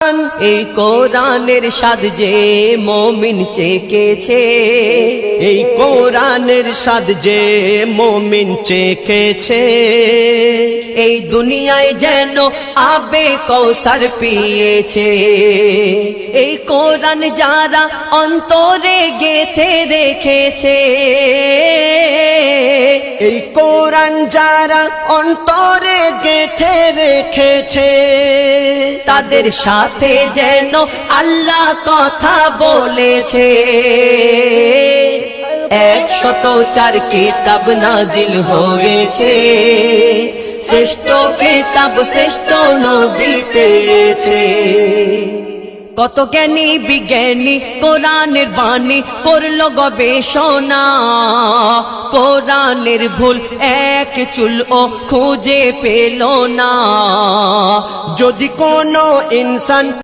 এই কোরআনের স্বাদ যে মুমিন চেখেছে, এই কোরআনের স্বাদ যে মুমিন চেখেছে, এই দুনিয়ায় যেন আবে কৌসার পিয়েছে। এই কোরআন যারা অন্তরে গেঁথে রেখেছে, এই কোরআন যারা অন্তরে গেঁথে রেখেছে, তাদের সাথে যেন আল্লাহ কথা বলেছে। 104 কিতাব নাজিল হয়েছে, শ্রেষ্ঠ কিতাব শ্রেষ্ঠ নবী পেয়েছে। কত জ্ঞানী বিজ্ঞানী কোরআনের বাণী করলো গবেষণা, কোরআনের ভুল এক চুলও খুঁজে পেল না। যদি কোনো ইনসান